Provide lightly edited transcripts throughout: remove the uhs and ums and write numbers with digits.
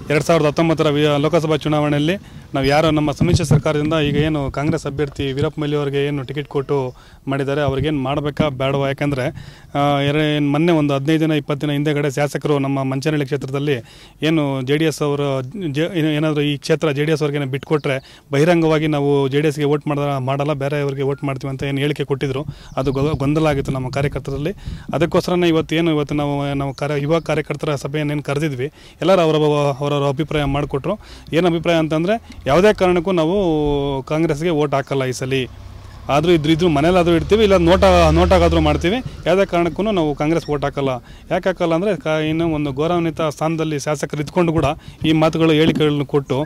2019 ಲೋಕಸಭಾ ಚುನಾವಣೆಯಲ್ಲಿ ನಾವು ಯಾರು ನಮ್ಮ ಸಮ್ಮಿಶ್ರ ಸರ್ಕಾರದಿಂದ ಈಗ ಏನು ಕಾಂಗ್ರೆಸ್ ಅಭ್ಯರ್ಥಿ ವೀರಪ್ಪ ಮೊಯ್ಲಿ ಅವರಿಗೆ ಏನು ಟಿಕೆಟ್ ಕೊಟ್ಟು ಮಾಡಿದ್ದಾರೆ ಅವ್ರಿಗೇನು ಮಾಡಬೇಕಾ ಬೇಡವಾ? ಯಾಕಂದರೆ ಮೊನ್ನೆ ಒಂದು 15 ದಿನ 20 ದಿನ ಹಿಂದೆಗಡೆ ಶಾಸಕರು ನಮ್ಮ ಮಂಚನಹಳ್ಳಿ ಕ್ಷೇತ್ರದಲ್ಲಿ ಏನು JDS ಅವರು ಏನಾದರೂ ಈ ಕ್ಷೇತ್ರ JDS ಅವ್ರಿಗೆ ಬಿಟ್ಕೊಟ್ರೆ ಬಹಿರಂಗವಾಗಿ ನಾವು JDSಗೆ ವೋಟ್ ಮಾಡಲ್ಲ, ಬೇರೆಯವರಿಗೆ ವೋಟ್ ಮಾಡ್ತೀವಿ ಅಂತ ಏನು ಹೇಳಿಕೆ ಕೊಟ್ಟಿದ್ರು. ಅದು ಗೊಂದಲ ಆಗಿತ್ತು ನಮ್ಮ ಕಾರ್ಯಕರ್ತರಲ್ಲಿ. ಅದಕ್ಕೋಸ್ಕರನೇ ಇವತ್ತು ನಾವು ಯುವ ಕಾರ್ಯಕರ್ತರ ಸಭೆಯನ್ನೇನು ಕರೆದಿದ್ವಿ. ಎಲ್ಲರೂ ಅವರವರ ಅಭಿಪ್ರಾಯ ಮಾಡಿಕೊಟ್ರು. ಏನು ಅಭಿಪ್ರಾಯ ಅಂತಂದರೆ ಯಾವುದೇ ಕಾರಣಕ್ಕೂ ನಾವು ಕಾಂಗ್ರೆಸ್ಗೆ ವೋಟ್ ಹಾಕಲ್ಲ ಈ ಸಲ. ಆದರೂ ಇದ್ರೂ ಮನೇಲಾದರೂ ಇಡ್ತೀವಿ, ಇಲ್ಲ ನೋಟಾಗಾದರೂ ಮಾಡ್ತೀವಿ. ಯಾವುದೇ ಕಾರಣಕ್ಕೂ ನಾವು ಕಾಂಗ್ರೆಸ್ ವೋಟ್ ಹಾಕಲ್ಲ. ಯಾಕೆ ಹಾಕಲ್ಲ ಅಂದರೆ ಇನ್ನು ಒಂದು ಗೌರವಾನ್ವಿತ ಸ್ಥಾನದಲ್ಲಿ ಶಾಸಕರು ಇದ್ಕೊಂಡು ಕೂಡ ಈ ಮಾತುಗಳು ಹೇಳಿಕೆಗಳನ್ನು ಕೊಟ್ಟು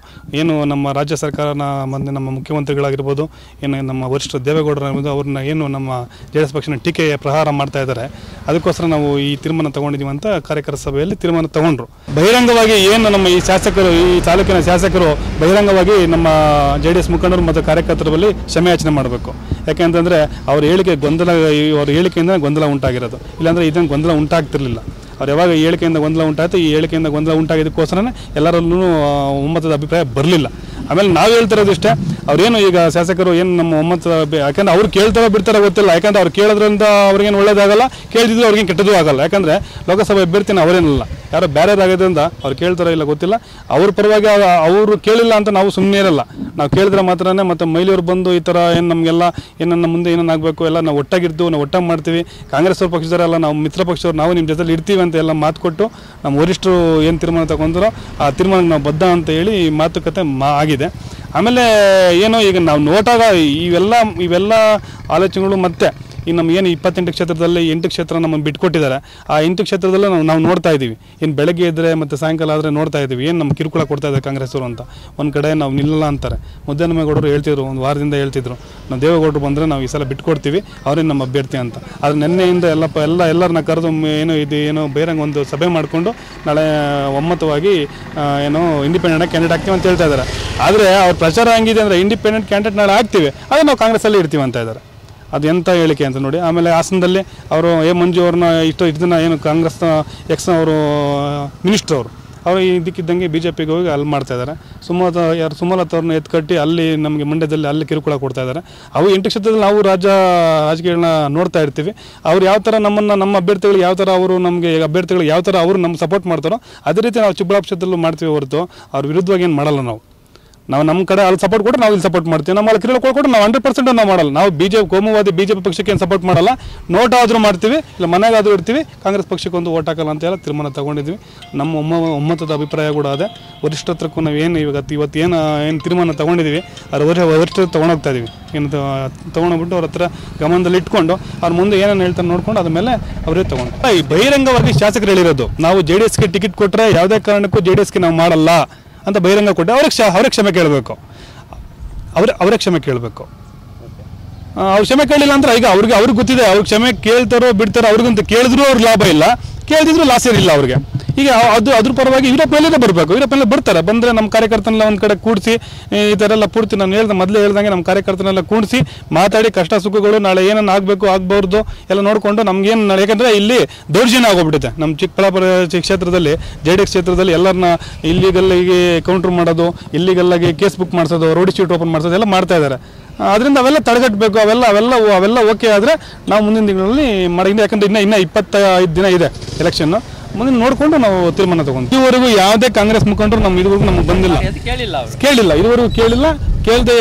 ಏನು ನಮ್ಮ ರಾಜ್ಯ ಸರ್ಕಾರನ ಮತ್ತು ನಮ್ಮ ಮುಖ್ಯಮಂತ್ರಿಗಳಾಗಿರ್ಬೋದು, ಏನು ನಮ್ಮ ವರಿಷ್ಠ ದೇವೇಗೌಡರಾಗಿರ್ಬೋದು, ಅವ್ರನ್ನ ಏನು ನಮ್ಮ JDS ಪಕ್ಷನ ಟೀಕೆಯ ಪ್ರಹಾರ ಮಾಡ್ತಾ ಇದ್ದಾರೆ. ಅದಕ್ಕೋಸ್ಕರ ನಾವು ಈ ತೀರ್ಮಾನ ತೊಗೊಂಡಿದ್ದೀವಿ ಅಂತ ಕಾರ್ಯಕರ್ತರ ಸಭೆಯಲ್ಲಿ ತೀರ್ಮಾನ ತೊಗೊಂಡ್ರು. ಬಹಿರಂಗವಾಗಿ ಏನು ನಮ್ಮ ಈ ಶಾಸಕರು, ಈ ತಾಲೂಕಿನ ಶಾಸಕರು ಬಹಿರಂಗವಾಗಿ ನಮ್ಮ JDS ಮುಖಂಡರು ಮತ್ತು ಕಾರ್ಯಕರ್ತರ ಬಳಿ ಕ್ಷಮೆಯಾಚನೆ ಮಾಡಬೇಕು. ಯಾಕೆಂತಂದರೆ ಅವ್ರ ಹೇಳಿಕೆಯಿಂದ ಗೊಂದಲ ಉಂಟಾಗಿರೋದು. ಇಲ್ಲಾಂದರೆ ಇದನ್ನು ಗೊಂದಲ ಉಂಟಾಗ್ತಿರ್ಲಿಲ್ಲ. ಅವ್ರು ಯಾವಾಗ ಈ ಹೇಳಿಕೆಯಿಂದ ಗೊಂದಲ ಉಂಟಾಯಿತು, ಈ ಹೇಳಿಕೆಯಿಂದ ಗೊಂದಲ ಉಂಟಾಗಿದ್ದಕ್ಕೋಸ್ಕರನೇ ಎಲ್ಲರಲ್ಲೂ ಒಮ್ಮತದ ಅಭಿಪ್ರಾಯ ಬರಲಿಲ್ಲ. ಆಮೇಲೆ ನಾವು ಹೇಳ್ತಿರೋದು ಇಷ್ಟೇ, ಅವ್ರೇನು ಈಗ ಶಾಸಕರು ಏನು ನಮ್ಮ ಒಮ್ಮತದ ಯಾಕಂದರೆ ಅವ್ರು ಕೇಳ್ತಾರೋ ಬಿಡ್ತಾರೋ ಗೊತ್ತಿಲ್ಲ. ಯಾಕಂದರೆ ಅವ್ರು ಕೇಳೋದ್ರಿಂದ ಅವ್ರಿಗೇನು ಒಳ್ಳೇದಾಗಲ್ಲ, ಕೇಳಿದ್ರು ಅವ್ರಿಗೇನು ಕೆಟ್ಟದ್ದು ಆಗಲ್ಲ. ಯಾಕಂದರೆ ಲೋಕಸಭಾ ಅಭ್ಯರ್ಥಿನ ಅವರೇನಲ್ಲ, ಯಾರೋ ಬೇರೆದಾಗೋದ್ರಿಂದ ಅವ್ರು ಕೇಳ್ತಾರೋ ಇಲ್ಲ ಗೊತ್ತಿಲ್ಲ. ಅವ್ರ ಪರವಾಗಿ ಅವರು ಕೇಳಿಲ್ಲ ಅಂತ ನಾವು ಸುಮ್ಮನೆ ಇರಲ್ಲ. ನಾವು ಕೇಳಿದ್ರೆ ಮಾತ್ರನೇ ಮತ್ತು ಮೈಲಿಯವ್ರು ಬಂದು ಈ ಥರ ಏನು ನಮಗೆಲ್ಲ ಏನನ್ನ ಮುಂದೆ ಏನೇನು ಆಗಬೇಕು ಎಲ್ಲ ನಾವು ಒಟ್ಟಾಗಿರ್ತೀವಿ, ನಾವು ಒಟ್ಟಾಗಿ ಮಾಡ್ತೀವಿ. ಕಾಂಗ್ರೆಸ್ ಅವ್ರ ಪಕ್ಷದವರೆಲ್ಲ ನಾವು ಮಿತ್ರ ಪಕ್ಷದವ್ರು, ನಾವು ನಿಮ್ಮ ಜೊತೆಲಿ ಇರ್ತೀವಿ ಅಂತ ಎಲ್ಲ ಮಾತು ಕೊಟ್ಟು ನಮ್ಮ ವರಿಷ್ಠರು ಏನು ತೀರ್ಮಾನ ತಗೊಂಡ್ರೋ ಆ ತೀರ್ಮಾನಕ್ಕೆ ನಾವು ಬದ್ಧ ಅಂತ ಹೇಳಿ ಮಾತುಕತೆ ಆಗಿದೆ. ಆಮೇಲೆ ಏನೋ ಈಗ ನಾವು ನೋಟಾಗ ಇವೆಲ್ಲ ಆಲೋಚನೆಗಳು ಮತ್ತೆ ಈ ನಮ್ಮ ಏನು 28 ಕ್ಷೇತ್ರದಲ್ಲಿ 8 ಕ್ಷೇತ್ರ ನಮ್ಮನ್ನು ಬಿಟ್ಕೊಟ್ಟಿದ್ದಾರೆ. ಆ 8 ಕ್ಷೇತ್ರದಲ್ಲೇ ನಾವು ನೋಡ್ತಾ ಇದ್ದೀವಿ. ಏನು ಬೆಳಗ್ಗೆ ಇದ್ದರೆ ಮತ್ತು ಸಾಯಂಕಾಲ ಆದರೆ ನೋಡ್ತಾ ಇದ್ದೀವಿ ಏನು ನಮ್ಮ ಕಿರುಕುಳ ಕೊಡ್ತಾ ಇದ್ದಾರೆ ಕಾಂಗ್ರೆಸ್ ಅವರು ಅಂತ. ಒಂದು ಕಡೆ ನಾವು ನಿಲ್ಲಲ್ಲ ಅಂತಾರೆ. ಮುದ್ದನಮೇಗೌಡರು ಹೇಳ್ತಿದ್ರು, ಒಂದು ವಾರದಿಂದ ಹೇಳ್ತಿದ್ರು, ನಾವು ದೇವೇಗೌಡರು ಬಂದರೆ ನಾವು ಈ ಸಲ ಬಿಟ್ಕೊಡ್ತೀವಿ, ಅವರೇ ನಮ್ಮ ಅಭ್ಯರ್ಥಿ ಅಂತ. ಆದರೆ ನಿನ್ನೆಯಿಂದ ಎಲ್ಲರನ್ನ ಕರೆದು ಏನು ಬೇರೆಂಗೆ ಒಂದು ಸಭೆ ಮಾಡಿಕೊಂಡು ನಾಳೆ ಒಮ್ಮತವಾಗಿ ಏನೋ ಇಂಡಿಪೆಂಡೆಂಟ್ ಕ್ಯಾಂಡಿಡೇಟ್ ಆಗ್ತೀವಿ ಅಂತ ಹೇಳ್ತಾ ಇದ್ದಾರೆ. ಆದರೆ ಅವ್ರ ಪ್ರಚಾರ ಹೆಂಗಿದೆ ಅಂದರೆ ಇಂಡಿಪೆಂಡೆಂಟ್ ಕ್ಯಾಂಡಿಡೇಟ್ ನಾಳೆ ಆಗ್ತೀವಿ, ಆದರೆ ನಾವು ಕಾಂಗ್ರೆಸ್ಸಲ್ಲಿ ಇರ್ತೀವಿ ಅಂತ ಇದ್ದಾರೆ. ಅದು ಎಂಥ ಹೇಳಿಕೆ ಅಂತ ನೋಡಿ. ಆಮೇಲೆ ಹಾಸನದಲ್ಲಿ ಅವರು ಮಂಜು ಅವ್ರನ್ನ ಇಷ್ಟು ದಿನ ಏನು ಕಾಂಗ್ರೆಸ್ನ ಅವರು ಮಿನಿಸ್ಟ್ರ್ ಅವರು ಇದಕ್ಕಿದ್ದಂಗೆ BJPಗೆ ಹೋಗಿ ಅಲ್ಲಿ ಮಾಡ್ತಾಯಿದ್ದಾರೆ. ಸುಮಲತಾ ಅವ್ರನ್ನ ಎತ್ಕಟ್ಟಿ ಅಲ್ಲಿ ನಮಗೆ ಮಂಡ್ಯದಲ್ಲಿ ಅಲ್ಲಿ ಕಿರುಕುಳ ಕೊಡ್ತಾ ಇದ್ದಾರೆ. ಅವು 8 ಕ್ಷೇತ್ರದಲ್ಲಿ ನಾವು ರಾಜಕೀಯಗಳನ್ನ ನೋಡ್ತಾ ಇರ್ತೀವಿ. ಅವ್ರು ಯಾವ ಥರ ನಮ್ಮ ಅಭ್ಯರ್ಥಿಗಳು ಯಾವ ಥರ ಅವರು ನಮಗೆ ಅಭ್ಯರ್ಥಿಗಳು ಯಾವ ಥರ ಅವರು ನಮ್ಗೆ ಸಪೋರ್ಟ್ ಮಾಡ್ತಾರೋ ಅದೇ ರೀತಿ ನಾವು ಚಿಕ್ಕಬಳ್ಳಾಪುರ ಕ್ಷೇತ್ರದಲ್ಲಿ ಮಾಡ್ತೀವಿ ಹೊರತು ಅವ್ರ ವಿರುದ್ಧವಾಗಿ ಏನು ಮಾಡಲ್ಲ. ನಾವು ನಮ್ಮ ಕಡೆ ಅಲ್ಲಿ ಸಪೋರ್ಟ್ ಕೊಟ್ಟು ನಾವು ಇಲ್ಲಿ ಸಪೋರ್ಟ್ ಮಾಡ್ತೀವಿ. ನಮ್ಮಲ್ಲಿ ಕಿರುಕುಳ ಕೊಟ್ಟು ನಾವು 100% ನಾವು ಮಾಡಲ್ಲ. ನಾವು ಕೋಮುವಾದಿ BJP ಪಕ್ಷಕ್ಕೆ ಏನು ಸಪೋರ್ಟ್ ಮಾಡಲ್ಲ. ನೋಟ್ ಆದರೂ ಮಾಡ್ತೀವಿ, ಇಲ್ಲ ಮನೆಗಾದರೂ ಇರ್ತೀವಿ, ಕಾಂಗ್ರೆಸ್ ಪಕ್ಷಕ್ಕೆ ಒಂದು ಓಟ್ ಹಾಕಲ್ಲ ಅಂತ ಹೇಳಿ ತೀರ್ಮಾನ ತಗೊಂಡಿದ್ವಿ. ನಮ್ಮ ಒಮ್ಮತದ ಅಭಿಪ್ರಾಯ ಕೂಡ ಅದೇ. ವರಿಷ್ಠತ್ರಕ್ಕೂ ನಾವು ಇವತ್ತು ಏನು ತೀರ್ಮಾನ ತಗೊಂಡಿದ್ದೀವಿ ಅದು ವರಿಷ್ಠರು ತೊಗೊಂಡೋಗ್ತಾ ಇದೀವಿ. ಏನು ತೊಗೊಂಡೋಗ್ಬಿಟ್ಟು ಅವ್ರ ಹತ್ರ ಗಮನದಲ್ಲಿ ಇಟ್ಕೊಂಡು ಅವ್ರ ಮುಂದೆ ಏನೇನು ಹೇಳ್ತಾರೆ ನೋಡ್ಕೊಂಡು ಅದ್ಮೇಲೆ ಅವರೇ ತೊಗೊಂಡು ಈ ಬಹಿರಂಗವಾಗಿ ಶಾಸಕರು ಹೇಳಿರೋದು ನಾವು JDSಗೆ ಟಿಕೆಟ್ ಕೊಟ್ಟರೆ ಯಾವುದೇ ಕಾರಣಕ್ಕೂ JDSಗೆ ನಾವು ಮಾಡಲ್ಲ ಅಂತ ಬಹಿರಂಗ ಕೊಟ್ಟೆ. ಅವ್ರಿಗೆ ಕ್ಷಮೆ ಕೇಳಬೇಕು, ಅವರೇ ಕ್ಷಮೆ ಕೇಳಬೇಕು. ಅವ್ರು ಕ್ಷಮೆ ಕೇಳಿಲ್ಲ ಅಂದ್ರೆ ಈಗ ಅವ್ರಿಗೆ ಗೊತ್ತಿದೆ, ಅವ್ರಿಗೆ ಕ್ಷಮೆ ಕೇಳ್ತಾರೋ ಬಿಡ್ತಾರೋ, ಅವ್ರಿಗಂತ ಕೇಳಿದ್ರು ಅವ್ರಿಗೆ ಲಾಭ ಇಲ್ಲ, ಕೇಳಿದ್ರು ಲಾಸ್ ಇರಲಿಲ್ಲ ಅವ್ರಿಗೆ. ಈಗ ಅದ್ರ ಪರವಾಗಿ ವೀರಪ್ಪ ಮೊಯ್ಲಿನೇ ಬರಬೇಕು. ವೀರಪ್ಪ ಮೊಯ್ಲಿ ಬರ್ತಾರೆ, ಬಂದರೆ ನಮ್ಮ ಕಾರ್ಯಕರ್ತನೆಲ್ಲ ಒಂದು ಕಡೆ ಕೂಡಿಸಿ ಈ ಥರ ಎಲ್ಲ ಪೂರ್ತಿ ನಾನು ಮೊದಲೇ ಹೇಳ್ದಂಗೆ ನಮ್ಮ ಕಾರ್ಯಕರ್ತನೆಲ್ಲ ಕೂಡಿಸಿ ಮಾತಾಡಿ ಕಷ್ಟ ಸುಖಗಳು ನಾಳೆ ಏನೇನು ಆಗಬೇಕು ಆಗಬಾರ್ದು ಎಲ್ಲ ನೋಡಿಕೊಂಡು ನಮಗೇನು ನಾಳೆ, ಯಾಕಂದರೆ ಇಲ್ಲಿ ದೌರ್ಜನ್ಯ ಆಗೋಗ್ಬಿಟ್ಟಿದೆ ನಮ್ಮ ಚಿಕ್ಕಬಳ್ಳಾಪುರ ಕ್ಷೇತ್ರದಲ್ಲಿ JDS ಕ್ಷೇತ್ರದಲ್ಲಿ ಎಲ್ಲರನ್ನ ಇಲ್ಲಿಗಲ್ಲಿಗೆ ಕೌಂಟ್ರ್ ಮಾಡೋದು, ಇಲ್ಲಿಗಲ್ಲಾಗಿ ಕೇಸ್ ಬುಕ್ ಮಾಡಿಸೋದು, ರೋಡ್ ಶೀಟ್ ಓಪನ್ ಮಾಡಿಸೋದು ಎಲ್ಲ ಮಾಡ್ತಾ ಇದ್ದಾರೆ. ಅದರಿಂದ ಅವೆಲ್ಲ ತಡೆಗಟ್ಟಬೇಕು. ಅವೆಲ್ಲ ಓಕೆ ಆದರೆ ನಾವು ಮುಂದಿನ ದಿನಗಳಲ್ಲಿ ಮಾಡಿದ್ವಿ. ಯಾಕಂದರೆ ಇನ್ನು 25 ದಿನ ಇದೆ ಎಲೆಕ್ಷನ್ನು. ಮುಂದೆ ನೋಡಿಕೊಂಡು ನಾವು ತೀರ್ಮಾನ ತಗೊಂಡು ಇದುವರೆಗೂ ಯಾವುದೇ ಕಾಂಗ್ರೆಸ್ ಮುಖಂಡರು ಇದುವರೆಗೂ ನಮ್ಗೆ ಬಂದಿಲ್ಲ, ಕೇಳಿಲ್ಲ, ಇದುವರೆಗೂ ಕೇಳದೆ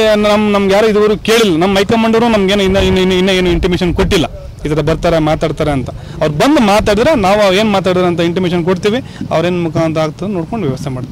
ನಮ್ಗೆ ಯಾರು ಇದುವರೆಗೂ ಕೇಳಿಲ್ಲ. ನಮ್ಮ ಹೈಕಮಾಂಡರು ನಮ್ಗೇನು ಇನ್ನೇನು ಇಂಟಿಮೇಷನ್ ಕೊಟ್ಟಿಲ್ಲ ಈ ಥರ ಬರ್ತಾರೆ ಮಾತಾಡ್ತಾರೆ ಅಂತ. ಅವ್ರು ಬಂದು ಮಾತಾಡಿದ್ರೆ ನಾವು ಏನು ಮಾತಾಡಿದ್ರೆ ಅಂತ ಇಂಟಿಮೇಷನ್ ಕೊಡ್ತೀವಿ. ಅವ್ರೇನು ಮುಖಾಂತರ ಆಗ್ತದೆ ನೋಡ್ಕೊಂಡು ವ್ಯವಸ್ಥೆ ಮಾಡ್ತೀವಿ.